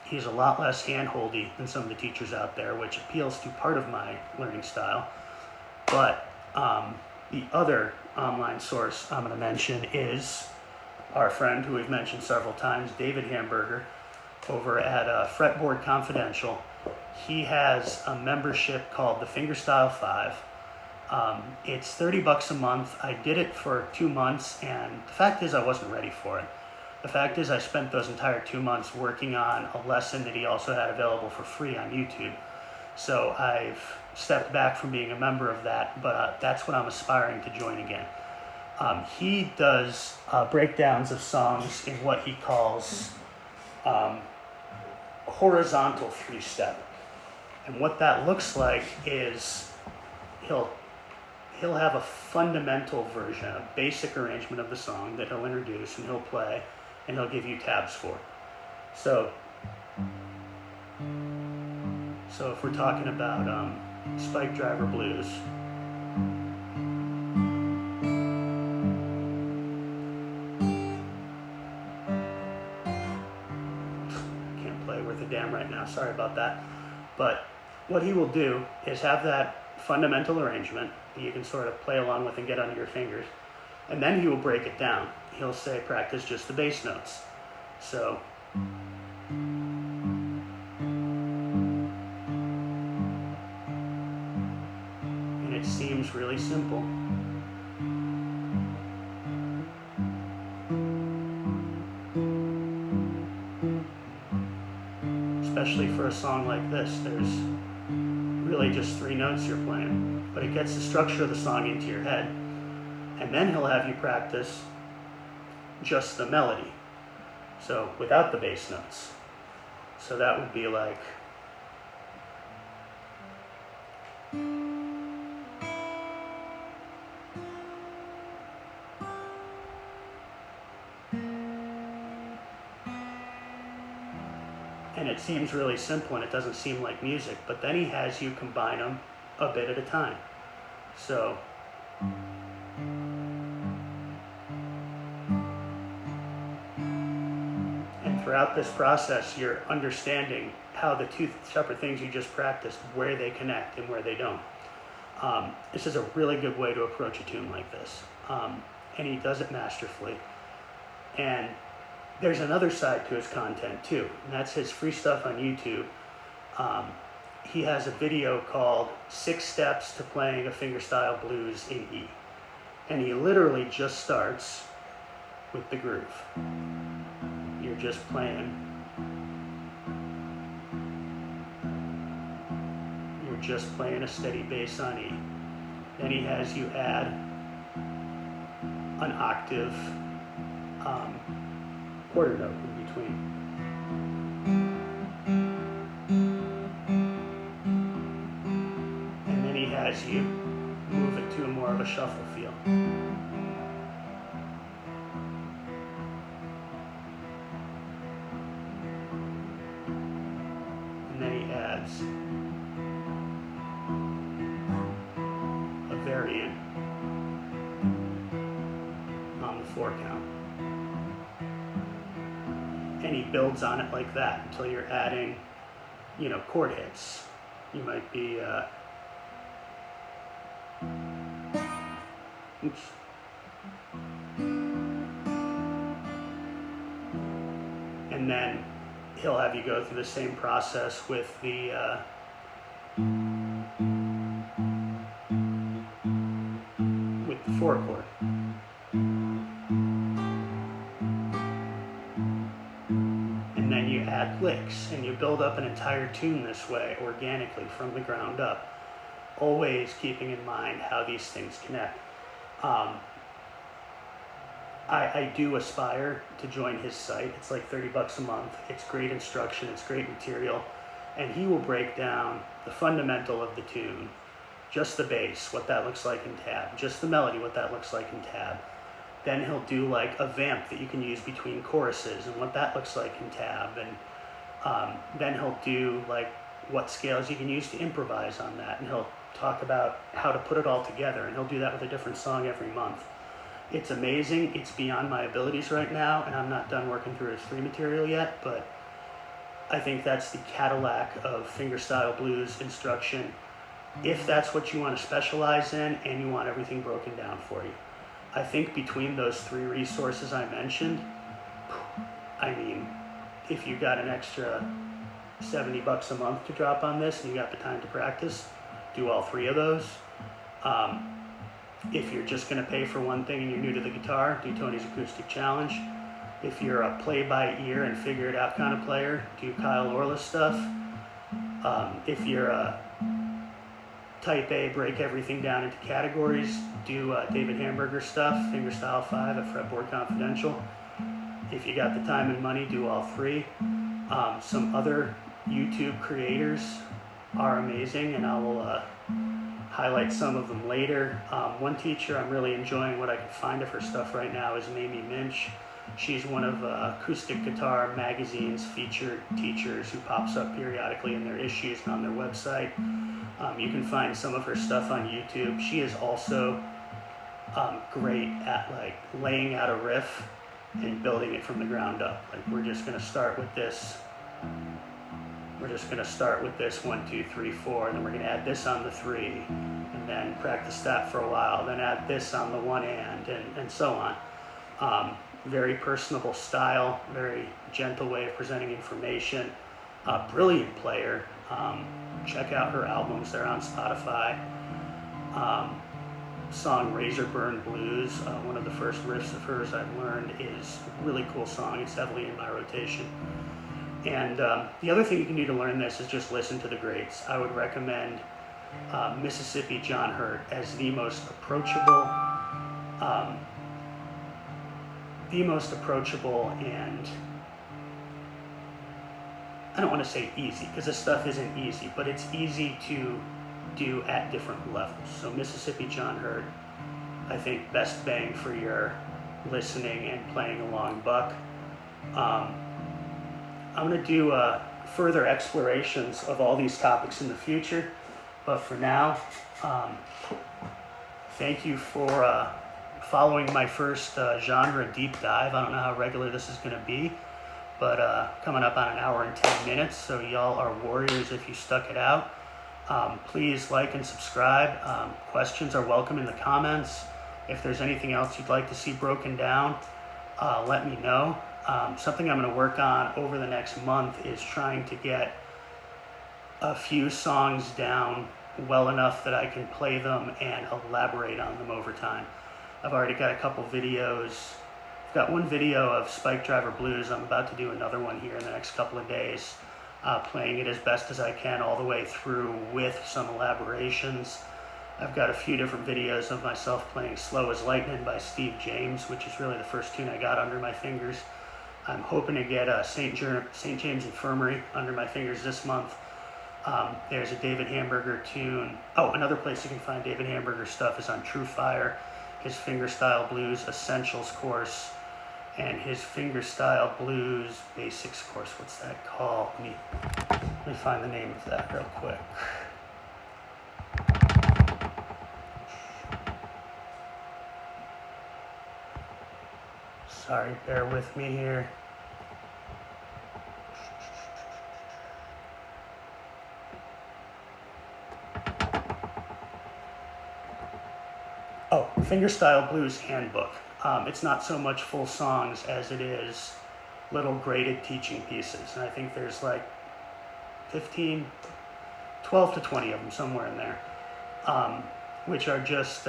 He's a lot less hand-holdy than some of the teachers out there, which appeals to part of my learning style. But the other online source I'm going to mention is our friend who we've mentioned several times, David Hamburger, over at Fretboard Confidential. He has a membership called the Fingerstyle 5. It's $30 a month. I did it for 2 months, and the fact is I wasn't ready for it. The fact is I spent those entire 2 months working on a lesson that he also had available for free on YouTube. So I've stepped back from being a member of that, but that's what I'm aspiring to join again. He does breakdowns of songs in what he calls horizontal 3-step. And what that looks like is he'll have a fundamental version, a basic arrangement of the song that he'll introduce and he'll play and he'll give you tabs for. So if we're talking about Spike Driver Blues, can't play worth a damn right now, sorry about that. But what he will do is have that fundamental arrangement that you can sort of play along with and get under your fingers, and then he will break it down. He'll say practice just the bass notes. So and it seems really simple. Especially for a song like this, there's really just 3 notes you're playing, but it gets the structure of the song into your head, and then he'll have you practice just the melody, so without the bass notes. So that would be like, and it seems really simple and it doesn't seem like music, but then he has you combine them a bit at a time. So and throughout this process, you're understanding how the 2 separate things you just practiced, where they connect and where they don't. This is a really good way to approach a tune like this. And he does it masterfully. And there's another side to his content too, and that's his free stuff on YouTube. He has a video called 6 Steps to Playing a Fingerstyle Blues in E. And he literally just starts with the groove. You're just playing. You're just playing a steady bass on E. Then he has you add an octave quarter note in between. And then he has you move it to more of a shuffle feel. And then he adds a variant on the 4 count. And he builds on it like that until you're adding, chord hits. You might be, oops. And then he'll have you go through the same process with the, with the 4 chord. Add licks, and you build up an entire tune this way organically from the ground up, always keeping in mind how these things connect. I do aspire to join his site. It's like $30 a month. It's great instruction, it's great material, and he will break down the fundamental of the tune, just the bass, what that looks like in tab, just the melody, what that looks like in tab. Then he'll do like a vamp that you can use between choruses and what that looks like in tab. And then he'll do like what scales you can use to improvise on that. And he'll talk about how to put it all together. And he'll do that with a different song every month. It's amazing. It's beyond my abilities right now. And I'm not done working through his free material yet. But I think that's the Cadillac of fingerstyle blues instruction. If that's what you want to specialize in and you want everything broken down for you. I think between those 3 resources I mentioned, I mean, if you got an extra $70 a month to drop on this and you got the time to practice, do all 3 of those. If you're just going to pay for one thing and you're new to the guitar, do Tony's Acoustic Challenge. If you're a play-by-ear and figure-it-out kind of player, do Kyle Orla's stuff. If you're a Type A, break everything down into categories, do David Hamburger stuff, Fingerstyle 5 at Fretboard Confidential. If you got the time and money, do all 3. Some other YouTube creators are amazing, and I will highlight some of them later. One teacher I'm really enjoying what I can find of her stuff right now is Mamie Minch. She's one of Acoustic Guitar Magazine's featured teachers who pops up periodically in their issues and on their website. You can find some of her stuff on YouTube. She is also great at like laying out a riff and building it from the ground up. Like, we're just going to start with this. We're just going to start with this 1, 2, 3, 4, and then we're going to add this on the 3, and then practice that for a while, then add this on the 1 and so on. Very personable style, very gentle way of presenting information. Brilliant player. Check out her albums, they're on Spotify. Song Razorburn Blues, one of the first riffs of hers I've learned, is a really cool song. It's heavily in my rotation. And the other thing you can do to learn this is just listen to the greats. I would recommend Mississippi John Hurt as the most approachable and I don't want to say easy, because this stuff isn't easy, but it's easy to do at different levels. So Mississippi John Hurt, I think, best bang for your listening and playing along buck. I'm going to do further explorations of all these topics in the future, but for now, thank you for following my first genre deep dive. I don't know how regular this is going to be, but coming up on an hour and 10 minutes, so y'all are warriors if you stuck it out. Please like and subscribe. Questions are welcome in the comments. If there's anything else you'd like to see broken down, let me know. Something I'm going to work on over the next month is trying to get a few songs down well enough that I can play them and elaborate on them over time. I've already got a couple videos. I've got one video of Spike Driver Blues. I'm about to do another one here in the next couple of days, playing it as best as I can all the way through with some elaborations. I've got a few different videos of myself playing Slow as Lightning by Steve James, which is really the first tune I got under my fingers. I'm hoping to get St. James Infirmary under my fingers this month. There's a David Hamburger tune. Oh, another place you can find David Hamburger stuff is on True Fire, his Fingerstyle Blues Essentials course, and his Fingerstyle Blues Basics course. What's that called? Let me find the name of that real quick. Sorry, bear with me here. Oh, Fingerstyle Blues Handbook. It's not so much full songs as it is little graded teaching pieces. And I think there's like 12 to 20 of them, somewhere in there, which are just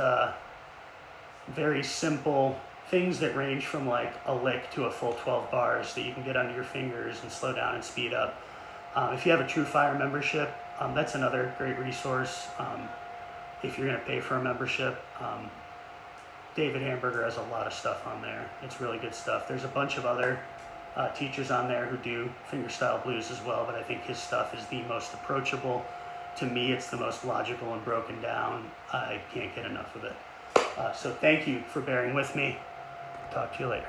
very simple things that range from like a lick to a full 12 bars that you can get under your fingers and slow down and speed up. If you have a True Fire membership, that's another great resource. If you're going to pay for a membership, David Hamburger has a lot of stuff on there. It's really good stuff. There's a bunch of other teachers on there who do fingerstyle blues as well, but I think his stuff is the most approachable. To me, it's the most logical and broken down. I can't get enough of it. So thank you for bearing with me. Talk to you later.